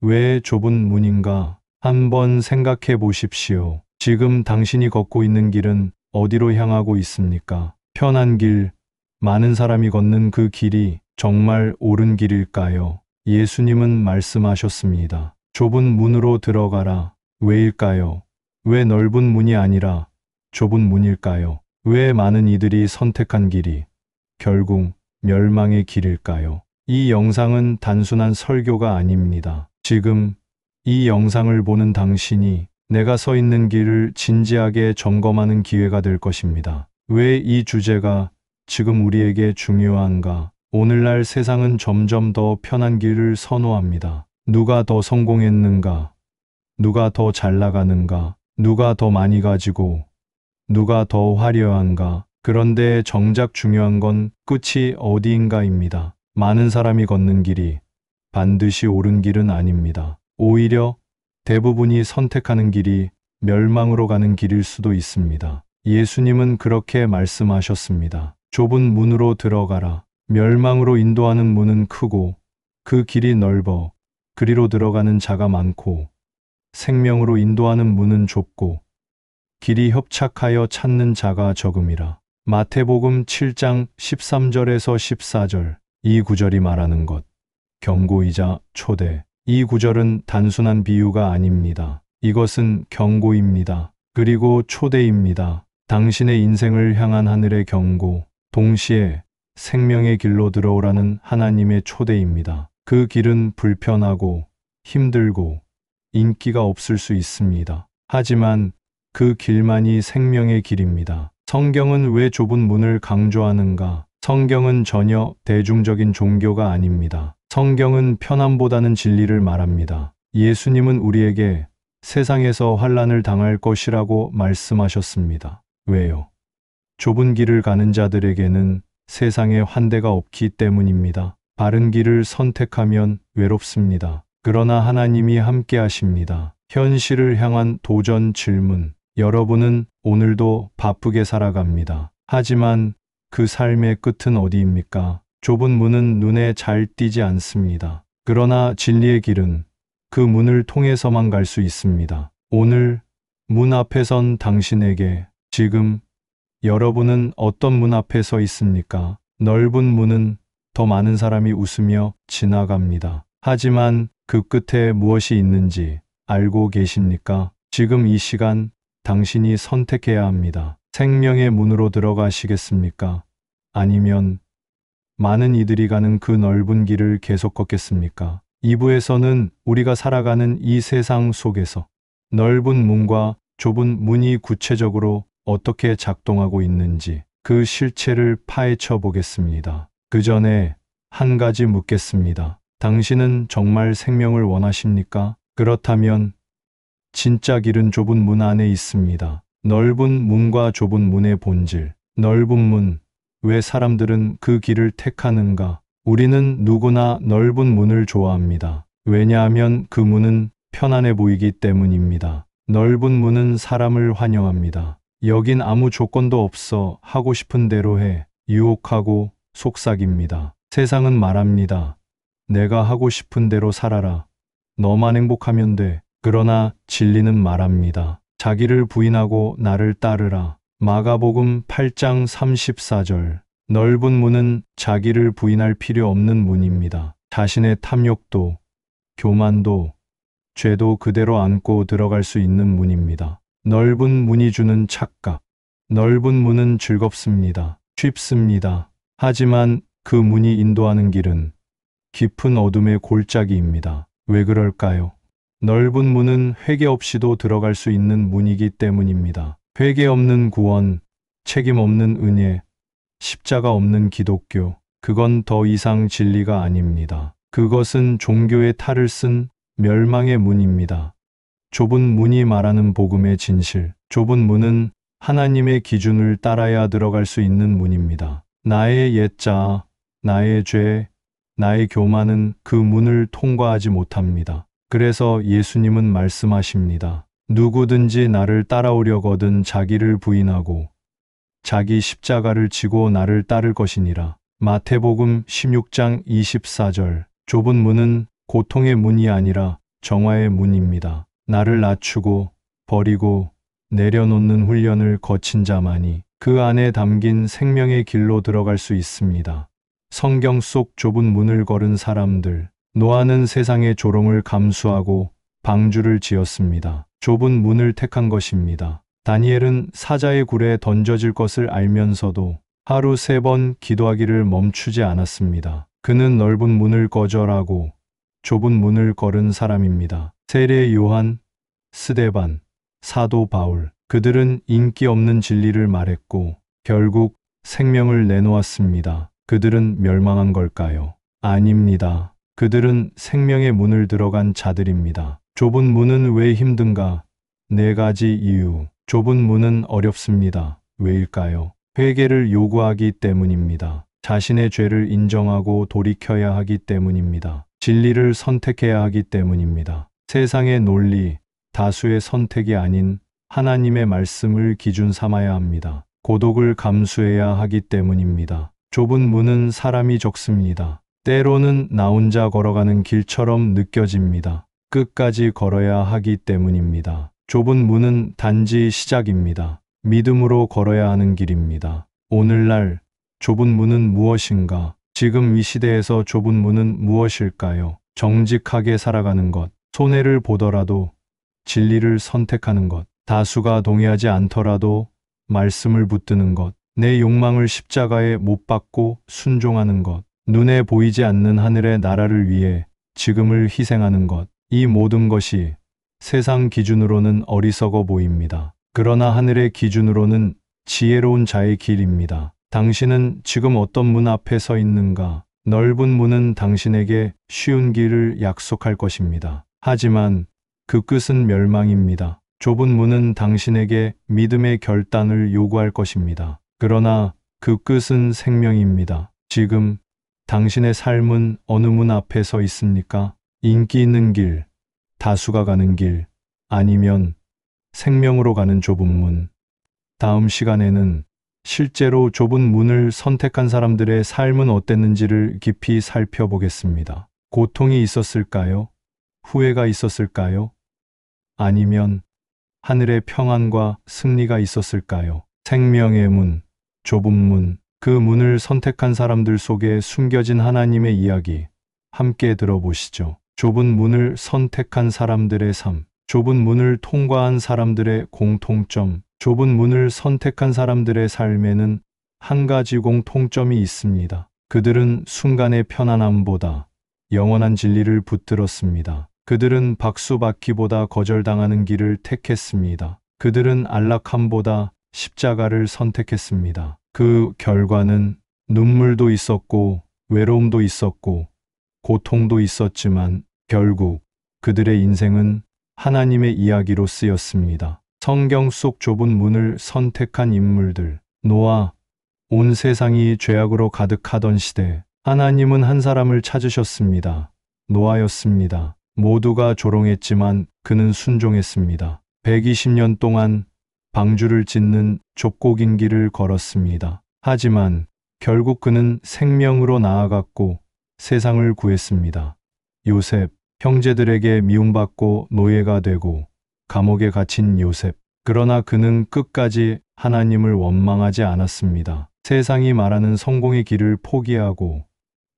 왜 좁은 문인가? 한번 생각해 보십시오. 지금 당신이 걷고 있는 길은 어디로 향하고 있습니까? 편한 길, 많은 사람이 걷는 그 길이 정말 옳은 길일까요? 예수님은 말씀하셨습니다. 좁은 문으로 들어가라. 왜일까요? 왜 넓은 문이 아니라 좁은 문일까요? 왜 많은 이들이 선택한 길이 결국 멸망의 길일까요? 이 영상은 단순한 설교가 아닙니다. 지금 이 영상을 보는 당신이 내가 서 있는 길을 진지하게 점검하는 기회가 될 것입니다. 왜 이 주제가 지금 우리에게 중요한가? 오늘날 세상은 점점 더 편한 길을 선호합니다. 누가 더 성공했는가? 누가 더 잘 나가는가? 누가 더 많이 가지고? 누가 더 화려한가? 그런데 정작 중요한 건 끝이 어디인가입니다. 많은 사람이 걷는 길이 반드시 옳은 길은 아닙니다. 오히려 대부분이 선택하는 길이 멸망으로 가는 길일 수도 있습니다. 예수님은 그렇게 말씀하셨습니다. 좁은 문으로 들어가라. 멸망으로 인도하는 문은 크고 그 길이 넓어 그리로 들어가는 자가 많고, 생명으로 인도하는 문은 좁고 길이 협착하여 찾는 자가 적음이라. 마태복음 7장 13절에서 14절. 이 구절이 말하는 것, 경고이자 초대. 이 구절은 단순한 비유가 아닙니다. 이것은 경고입니다. 그리고 초대입니다. 당신의 인생을 향한 하늘의 경고, 동시에 생명의 길로 들어오라는 하나님의 초대입니다. 그 길은 불편하고 힘들고 인기가 없을 수 있습니다. 하지만 그 길만이 생명의 길입니다. 성경은 왜 좁은 문을 강조하는가? 성경은 전혀 대중적인 종교가 아닙니다. 성경은 편함보다는 진리를 말합니다. 예수님은 우리에게 세상에서 환난을 당할 것이라고 말씀하셨습니다. 왜요? 좁은 길을 가는 자들에게는 세상에 환대가 없기 때문입니다. 바른 길을 선택하면 외롭습니다. 그러나 하나님이 함께 하십니다. 현실을 향한 도전 질문. 여러분은 오늘도 바쁘게 살아갑니다. 하지만 그 삶의 끝은 어디입니까? 좁은 문은 눈에 잘 띄지 않습니다. 그러나 진리의 길은 그 문을 통해서만 갈 수 있습니다. 오늘 문 앞에 선 당신에게 지금 여러분은 어떤 문 앞에 서 있습니까? 넓은 문은 더 많은 사람이 웃으며 지나갑니다. 하지만 그 끝에 무엇이 있는지 알고 계십니까? 지금 이 시간 당신이 선택해야 합니다. 생명의 문으로 들어가시겠습니까? 아니면 많은 이들이 가는 그 넓은 길을 계속 걷겠습니까? 2부에서는 우리가 살아가는 이 세상 속에서 넓은 문과 좁은 문이 구체적으로 어떻게 작동하고 있는지 그 실체를 파헤쳐 보겠습니다. 그 전에 한 가지 묻겠습니다. 당신은 정말 생명을 원하십니까? 그렇다면 진짜 길은 좁은 문 안에 있습니다. 넓은 문과 좁은 문의 본질. 넓은 문. 왜 사람들은 그 길을 택하는가? 우리는 누구나 넓은 문을 좋아합니다. 왜냐하면 그 문은 편안해 보이기 때문입니다. 넓은 문은 사람을 환영합니다. 여긴 아무 조건도 없어. 하고 싶은 대로 해. 유혹하고 속삭입니다. 세상은 말합니다. 내가 하고 싶은 대로 살아라. 너만 행복하면 돼. 그러나 진리는 말합니다. 자기를 부인하고 나를 따르라. 마가복음 8장 34절. 넓은 문은 자기를 부인할 필요 없는 문입니다. 자신의 탐욕도, 교만도, 죄도 그대로 안고 들어갈 수 있는 문입니다. 넓은 문이 주는 착각. 넓은 문은 즐겁습니다. 쉽습니다. 하지만 그 문이 인도하는 길은 깊은 어둠의 골짜기입니다. 왜 그럴까요? 넓은 문은 회개 없이도 들어갈 수 있는 문이기 때문입니다. 회개 없는 구원, 책임 없는 은혜, 십자가 없는 기독교, 그건 더 이상 진리가 아닙니다. 그것은 종교의 탈을 쓴 멸망의 문입니다. 좁은 문이 말하는 복음의 진실. 좁은 문은 하나님의 기준을 따라야 들어갈 수 있는 문입니다. 나의 옛자, 나의 죄, 나의 교만은 그 문을 통과하지 못합니다. 그래서 예수님은 말씀하십니다. 누구든지 나를 따라오려거든 자기를 부인하고 자기 십자가를 지고 나를 따를 것이니라. 마태복음 16장 24절. 좁은 문은 고통의 문이 아니라 정화의 문입니다. 나를 낮추고 버리고 내려놓는 훈련을 거친 자만이 그 안에 담긴 생명의 길로 들어갈 수 있습니다. 성경 속 좁은 문을 걸은 사람들, 노아는 세상의 조롱을 감수하고 방주를 지었습니다. 좁은 문을 택한 것입니다. 다니엘은 사자의 굴에 던져질 것을 알면서도 하루 3번 기도하기를 멈추지 않았습니다. 그는 넓은 문을 거절하고 좁은 문을 걸은 사람입니다. 세례 요한, 스데반, 사도 바울, 그들은 인기 없는 진리를 말했고 결국 생명을 내놓았습니다. 그들은 멸망한 걸까요? 아닙니다. 그들은 생명의 문을 들어간 자들입니다. 좁은 문은 왜 힘든가? 4가지 이유. 좁은 문은 어렵습니다. 왜일까요? 회개를 요구하기 때문입니다. 자신의 죄를 인정하고 돌이켜야 하기 때문입니다. 진리를 선택해야 하기 때문입니다. 세상의 논리, 다수의 선택이 아닌 하나님의 말씀을 기준 삼아야 합니다. 고독을 감수해야 하기 때문입니다. 좁은 문은 사람이 적습니다. 때로는 나 혼자 걸어가는 길처럼 느껴집니다. 끝까지 걸어야 하기 때문입니다. 좁은 문은 단지 시작입니다. 믿음으로 걸어야 하는 길입니다. 오늘날 좁은 문은 무엇인가? 지금 이 시대에서 좁은 문은 무엇일까요? 정직하게 살아가는 것, 손해를 보더라도 진리를 선택하는 것, 다수가 동의하지 않더라도 말씀을 붙드는 것, 내 욕망을 십자가에 못 박고 순종하는 것, 눈에 보이지 않는 하늘의 나라를 위해 지금을 희생하는 것, 이 모든 것이 세상 기준으로는 어리석어 보입니다. 그러나 하늘의 기준으로는 지혜로운 자의 길입니다. 당신은 지금 어떤 문 앞에 서 있는가? 넓은 문은 당신에게 쉬운 길을 약속할 것입니다. 하지만 그 끝은 멸망입니다. 좁은 문은 당신에게 믿음의 결단을 요구할 것입니다. 그러나 그 끝은 생명입니다. 지금 당신의 삶은 어느 문 앞에 서 있습니까? 인기 있는 길, 다수가 가는 길, 아니면 생명으로 가는 좁은 문. 다음 시간에는 실제로 좁은 문을 선택한 사람들의 삶은 어땠는지를 깊이 살펴보겠습니다. 고통이 있었을까요? 후회가 있었을까요? 아니면 하늘의 평안과 승리가 있었을까요? 생명의 문, 좁은 문, 그 문을 선택한 사람들 속에 숨겨진 하나님의 이야기, 함께 들어보시죠. 좁은 문을 선택한 사람들의 삶, 좁은 문을 통과한 사람들의 공통점, 좁은 문을 선택한 사람들의 삶에는 한 가지 공통점이 있습니다. 그들은 순간의 편안함보다 영원한 진리를 붙들었습니다. 그들은 박수받기보다 거절당하는 길을 택했습니다. 그들은 안락함보다 십자가를 선택했습니다. 그 결과는 눈물도 있었고 외로움도 있었고 고통도 있었지만 결국 그들의 인생은 하나님의 이야기로 쓰였습니다. 성경 속 좁은 문을 선택한 인물들, 노아, 온 세상이 죄악으로 가득하던 시대, 하나님은 한 사람을 찾으셨습니다. 노아였습니다. 모두가 조롱했지만 그는 순종했습니다. 120년 동안 방주를 짓는 좁고 긴 길을 걸었습니다. 하지만 결국 그는 생명으로 나아갔고 세상을 구했습니다. 요셉, 형제들에게 미움받고 노예가 되고 감옥에 갇힌 요셉. 그러나 그는 끝까지 하나님을 원망하지 않았습니다. 세상이 말하는 성공의 길을 포기하고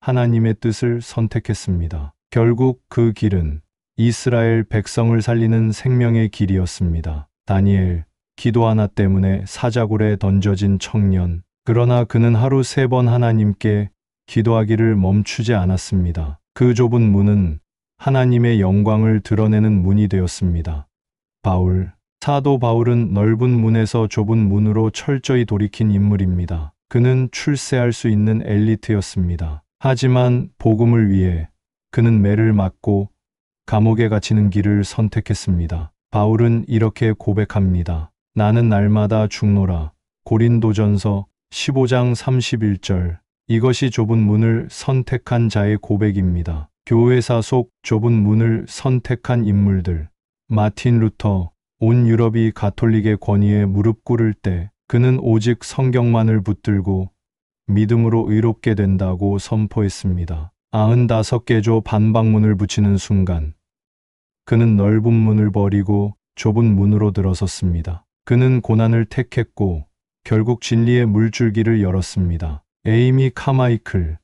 하나님의 뜻을 선택했습니다. 결국 그 길은 이스라엘 백성을 살리는 생명의 길이었습니다. 다니엘, 기도 하나 때문에 사자굴에 던져진 청년. 그러나 그는 하루 3번 하나님께 기도하기를 멈추지 않았습니다. 그 좁은 문은 하나님의 영광을 드러내는 문이 되었습니다. 바울, 사도 바울은 넓은 문에서 좁은 문으로 철저히 돌이킨 인물입니다. 그는 출세할 수 있는 엘리트였습니다. 하지만 복음을 위해 그는 매를 맞고 감옥에 갇히는 길을 선택했습니다. 바울은 이렇게 고백합니다. 나는 날마다 죽노라. 고린도전서 15장 31절. 이것이 좁은 문을 선택한 자의 고백입니다. 교회사 속 좁은 문을 선택한 인물들. 마틴 루터, 온 유럽이 가톨릭의 권위에 무릎 꿇을 때 그는 오직 성경만을 붙들고 믿음으로 의롭게 된다고 선포했습니다. 95개 조 반박문을 붙이는 순간 그는 넓은 문을 버리고 좁은 문으로 들어섰습니다. 그는 고난을 택했고 결국 진리의 물줄기를 열었습니다. 에이미 카마이클,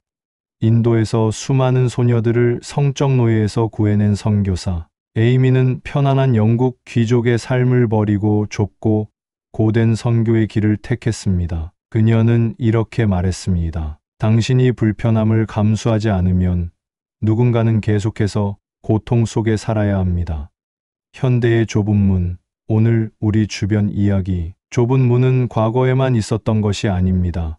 인도에서 수많은 소녀들을 성적 노예에서 구해낸 선교사. 에이미는 편안한 영국 귀족의 삶을 버리고 좁고 고된 선교의 길을 택했습니다. 그녀는 이렇게 말했습니다. 당신이 불편함을 감수하지 않으면 누군가는 계속해서 고통 속에 살아야 합니다. 현대의 좁은 문, 오늘 우리 주변 이야기. 좁은 문은 과거에만 있었던 것이 아닙니다.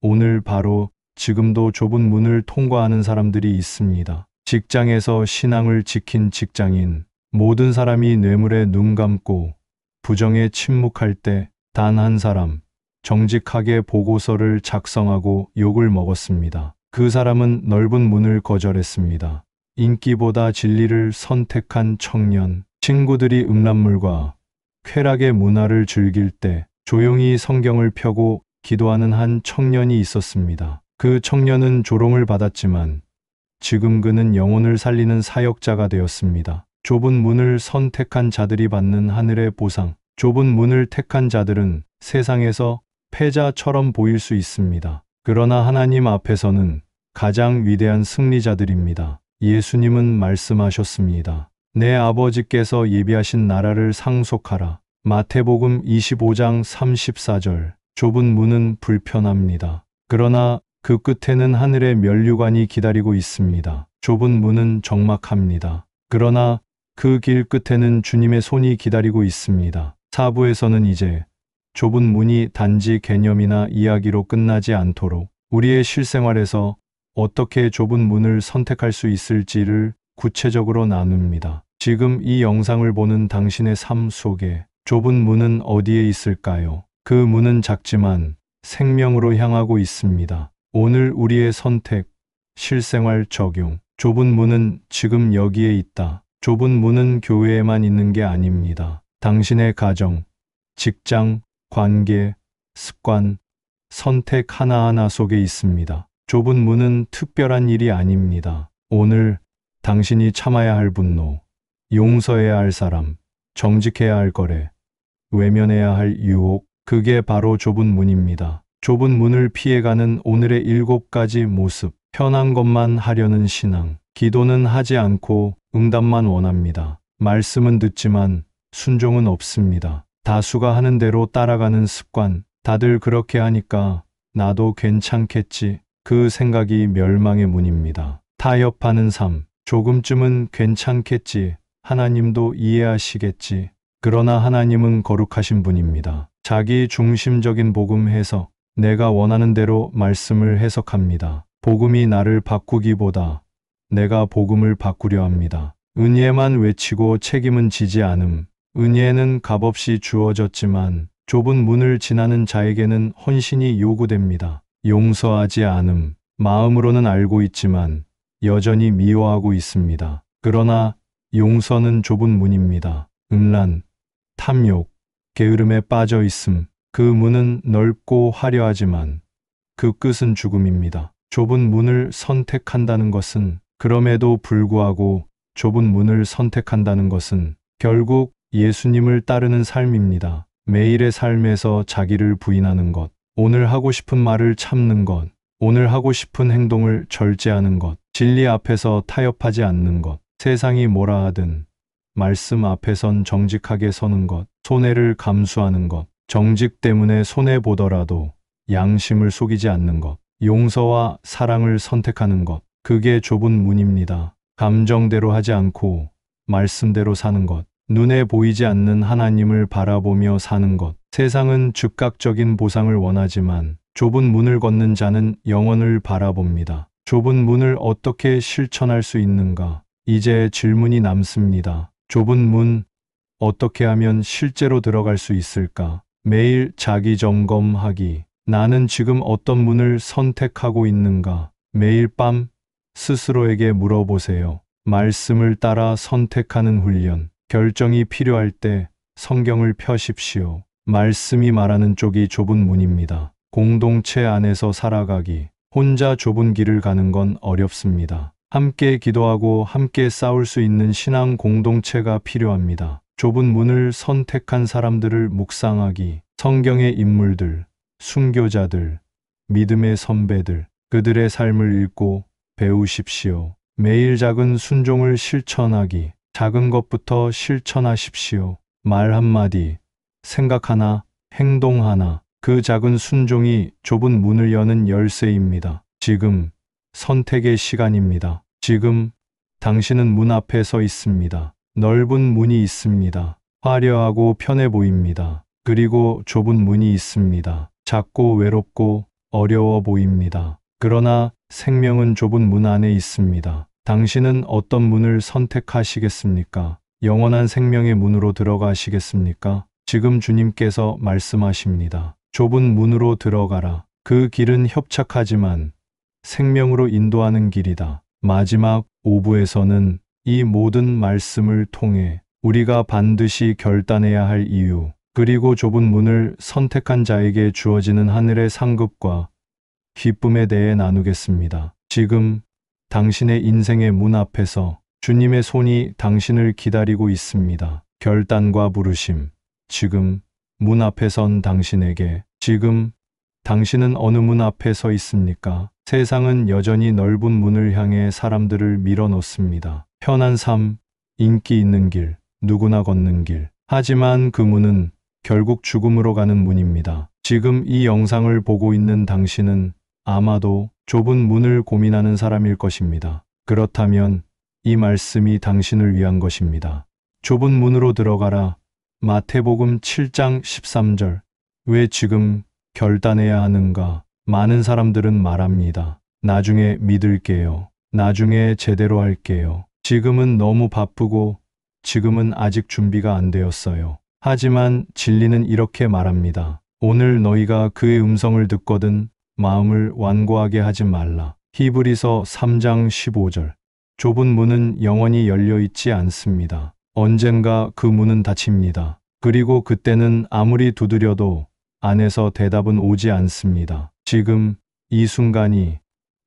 오늘 바로 지금도 좁은 문을 통과하는 사람들이 있습니다. 직장에서 신앙을 지킨 직장인, 모든 사람이 뇌물에 눈 감고 부정에 침묵할 때 단 한 사람, 정직하게 보고서를 작성하고 욕을 먹었습니다. 그 사람은 넓은 문을 거절했습니다. 인기보다 진리를 선택한 청년, 친구들이 음란물과 쾌락의 문화를 즐길 때 조용히 성경을 펴고 기도하는 한 청년이 있었습니다. 그 청년은 조롱을 받았지만 지금 그는 영혼을 살리는 사역자가 되었습니다. 좁은 문을 선택한 자들이 받는 하늘의 보상. 좁은 문을 택한 자들은 세상에서 패자처럼 보일 수 있습니다. 그러나 하나님 앞에서는 가장 위대한 승리자들입니다. 예수님은 말씀하셨습니다. 내 아버지께서 예비하신 나라를 상속하라. 마태복음 25장 34절. 좁은 문은 불편합니다. 그러나 그 끝에는 하늘의 면류관이 기다리고 있습니다. 좁은 문은 적막합니다. 그러나 그 길 끝에는 주님의 손이 기다리고 있습니다. 4부에서는 이제 좁은 문이 단지 개념이나 이야기로 끝나지 않도록 우리의 실생활에서 어떻게 좁은 문을 선택할 수 있을지를 구체적으로 나눕니다. 지금 이 영상을 보는 당신의 삶 속에 좁은 문은 어디에 있을까요? 그 문은 작지만 생명으로 향하고 있습니다. 오늘 우리의 선택, 실생활 적용. 좁은 문은 지금 여기에 있다. 좁은 문은 교회에만 있는 게 아닙니다. 당신의 가정, 직장, 관계, 습관, 선택 하나하나 속에 있습니다. 좁은 문은 특별한 일이 아닙니다. 오늘 당신이 참아야 할 분노, 용서해야 할 사람, 정직해야 할 거래, 외면해야 할 유혹, 그게 바로 좁은 문입니다. 좁은 문을 피해가는 오늘의 7가지 모습. 편한 것만 하려는 신앙. 기도는 하지 않고 응답만 원합니다. 말씀은 듣지만 순종은 없습니다. 다수가 하는 대로 따라가는 습관. 다들 그렇게 하니까 나도 괜찮겠지. 그 생각이 멸망의 문입니다. 타협하는 삶. 조금쯤은 괜찮겠지. 하나님도 이해하시겠지. 그러나 하나님은 거룩하신 분입니다. 자기 중심적인 복음 해석. 내가 원하는 대로 말씀을 해석합니다. 복음이 나를 바꾸기보다 내가 복음을 바꾸려 합니다. 은혜만 외치고 책임은 지지 않음. 은혜는 값없이 주어졌지만 좁은 문을 지나는 자에게는 헌신이 요구됩니다. 용서하지 않음. 마음으로는 알고 있지만 여전히 미워하고 있습니다. 그러나 용서는 좁은 문입니다. 음란, 탐욕, 게으름에 빠져 있음. 그 문은 넓고 화려하지만 그 끝은 죽음입니다. 좁은 문을 선택한다는 것은, 그럼에도 불구하고 좁은 문을 선택한다는 것은 결국 예수님을 따르는 삶입니다. 매일의 삶에서 자기를 부인하는 것, 오늘 하고 싶은 말을 참는 것, 오늘 하고 싶은 행동을 절제하는 것, 진리 앞에서 타협하지 않는 것, 세상이 뭐라 하든 말씀 앞에선 정직하게 서는 것, 손해를 감수하는 것, 정직 때문에 손해보더라도 양심을 속이지 않는 것, 용서와 사랑을 선택하는 것, 그게 좁은 문입니다. 감정대로 하지 않고 말씀대로 사는 것, 눈에 보이지 않는 하나님을 바라보며 사는 것. 세상은 즉각적인 보상을 원하지만 좁은 문을 걷는 자는 영원을 바라봅니다. 좁은 문을 어떻게 실천할 수 있는가? 이제 질문이 남습니다. 좁은 문, 어떻게 하면 실제로 들어갈 수 있을까? 매일 자기 점검하기. 나는 지금 어떤 문을 선택하고 있는가? 매일 밤 스스로에게 물어보세요. 말씀을 따라 선택하는 훈련. 결정이 필요할 때 성경을 펴십시오. 말씀이 말하는 쪽이 좁은 문입니다. 공동체 안에서 살아가기. 혼자 좁은 길을 가는 건 어렵습니다. 함께 기도하고 함께 싸울 수 있는 신앙 공동체가 필요합니다. 좁은 문을 선택한 사람들을 묵상하기, 성경의 인물들, 순교자들, 믿음의 선배들, 그들의 삶을 읽고 배우십시오. 매일 작은 순종을 실천하기, 작은 것부터 실천하십시오. 말 한마디, 생각 하나, 행동 하나, 그 작은 순종이 좁은 문을 여는 열쇠입니다. 지금 선택의 시간입니다. 지금 당신은 문 앞에 서 있습니다. 넓은 문이 있습니다. 화려하고 편해 보입니다. 그리고 좁은 문이 있습니다. 작고 외롭고 어려워 보입니다. 그러나 생명은 좁은 문 안에 있습니다. 당신은 어떤 문을 선택하시겠습니까? 영원한 생명의 문으로 들어가시겠습니까? 지금 주님께서 말씀하십니다. 좁은 문으로 들어가라. 그 길은 협착하지만 생명으로 인도하는 길이다. 마지막 5부에서는 이 모든 말씀을 통해 우리가 반드시 결단해야 할 이유, 그리고 좁은 문을 선택한 자에게 주어지는 하늘의 상급과 기쁨에 대해 나누겠습니다. 지금 당신의 인생의 문 앞에서 주님의 손이 당신을 기다리고 있습니다. 결단과 부르심. 지금 문 앞에 선 당신에게, 지금 당신은 어느 문 앞에 서 있습니까? 세상은 여전히 넓은 문을 향해 사람들을 밀어넣습니다. 편한 삶, 인기 있는 길, 누구나 걷는 길. 하지만 그 문은 결국 죽음으로 가는 문입니다. 지금 이 영상을 보고 있는 당신은 아마도 좁은 문을 고민하는 사람일 것입니다. 그렇다면 이 말씀이 당신을 위한 것입니다. 좁은 문으로 들어가라. 마태복음 7장 13절. 왜 지금 결단해야 하는가? 많은 사람들은 말합니다. 나중에 믿을게요. 나중에 제대로 할게요. 지금은 너무 바쁘고 지금은 아직 준비가 안 되었어요. 하지만 진리는 이렇게 말합니다. 오늘 너희가 그의 음성을 듣거든 마음을 완고하게 하지 말라. 히브리서 3장 15절. 좁은 문은 영원히 열려 있지 않습니다. 언젠가 그 문은 닫힙니다. 그리고 그때는 아무리 두드려도 안에서 대답은 오지 않습니다. 지금 이 순간이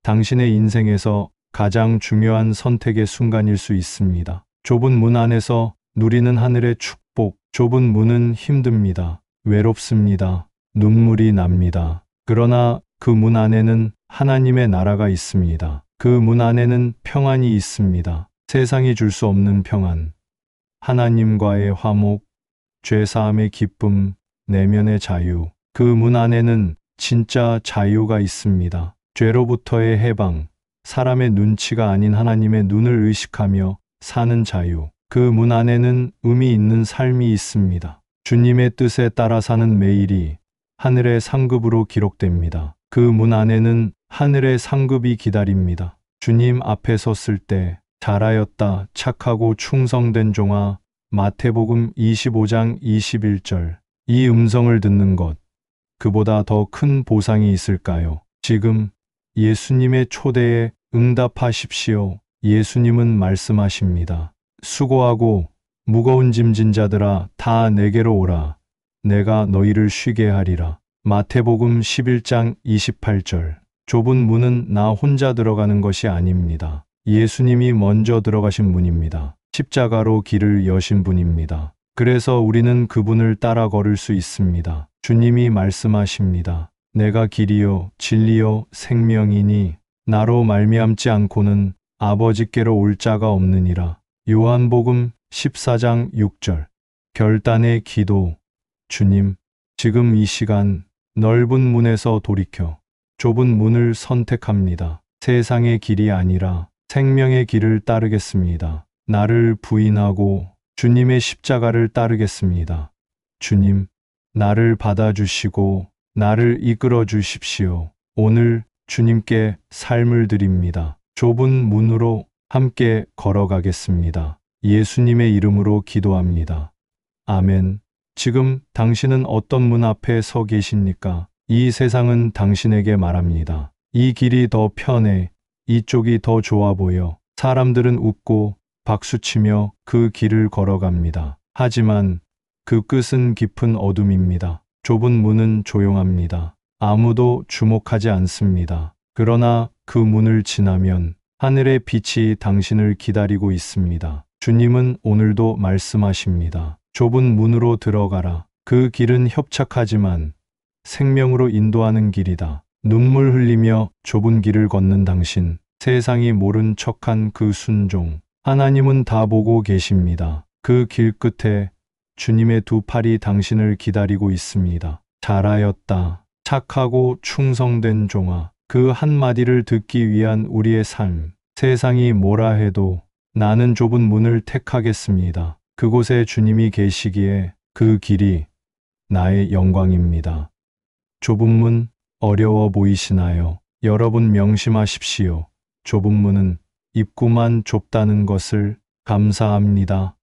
당신의 인생에서 가장 중요한 선택의 순간일 수 있습니다. 좁은 문 안에서 누리는 하늘의 축복. 좁은 문은 힘듭니다. 외롭습니다. 눈물이 납니다. 그러나 그 문 안에는 하나님의 나라가 있습니다. 그 문 안에는 평안이 있습니다. 세상이 줄 수 없는 평안. 하나님과의 화목, 죄사함의 기쁨, 내면의 자유. 그 문 안에는 진짜 자유가 있습니다. 죄로부터의 해방, 사람의 눈치가 아닌 하나님의 눈을 의식하며 사는 자유. 그 문 안에는 의미 있는 삶이 있습니다. 주님의 뜻에 따라 사는 매일이 하늘의 상급으로 기록됩니다. 그 문 안에는 하늘의 상급이 기다립니다. 주님 앞에 섰을 때 잘하였다 착하고 충성된 종아. 마태복음 25장 21절. 이 음성을 듣는 것, 그보다 더 큰 보상이 있을까요? 지금 예수님의 초대에 응답하십시오. 예수님은 말씀하십니다. 수고하고 무거운 짐진 자들아 다 내게로 오라. 내가 너희를 쉬게 하리라. 마태복음 11장 28절. 좁은 문은 나 혼자 들어가는 것이 아닙니다. 예수님이 먼저 들어가신 문입니다. 십자가로 길을 여신 분입니다. 그래서 우리는 그분을 따라 걸을 수 있습니다. 주님이 말씀하십니다. 내가 길이요 진리요 생명이니 나로 말미암지 않고는 아버지께로 올 자가 없느니라. 요한복음 14장 6절. 결단의 기도. 주님, 지금 이 시간 넓은 문에서 돌이켜 좁은 문을 선택합니다. 세상의 길이 아니라 생명의 길을 따르겠습니다. 나를 부인하고 주님의 십자가를 따르겠습니다. 주님, 나를 받아주시고 나를 이끌어 주십시오. 오늘 주님께 삶을 드립니다. 좁은 문으로 함께 걸어가겠습니다. 예수님의 이름으로 기도합니다. 아멘. 지금 당신은 어떤 문 앞에 서 계십니까? 이 세상은 당신에게 말합니다. 이 길이 더 편해. 이쪽이 더 좋아 보여. 사람들은 웃고 박수치며 그 길을 걸어갑니다. 하지만 그 끝은 깊은 어둠입니다. 좁은 문은 조용합니다. 아무도 주목하지 않습니다. 그러나 그 문을 지나면 하늘의 빛이 당신을 기다리고 있습니다. 주님은 오늘도 말씀하십니다. 좁은 문으로 들어가라. 그 길은 협착하지만 생명으로 인도하는 길이다. 눈물 흘리며 좁은 길을 걷는 당신, 세상이 모른 척한 그 순종. 하나님은 다 보고 계십니다. 그 길 끝에 주님의 두 팔이 당신을 기다리고 있습니다. 잘하였다. 착하고 충성된 종아. 그 한마디를 듣기 위한 우리의 삶. 세상이 뭐라 해도 나는 좁은 문을 택하겠습니다. 그곳에 주님이 계시기에 그 길이 나의 영광입니다. 좁은 문 어려워 보이시나요? 여러분 명심하십시오. 좁은 문은 입구만 좁다는 것을. 감사합니다.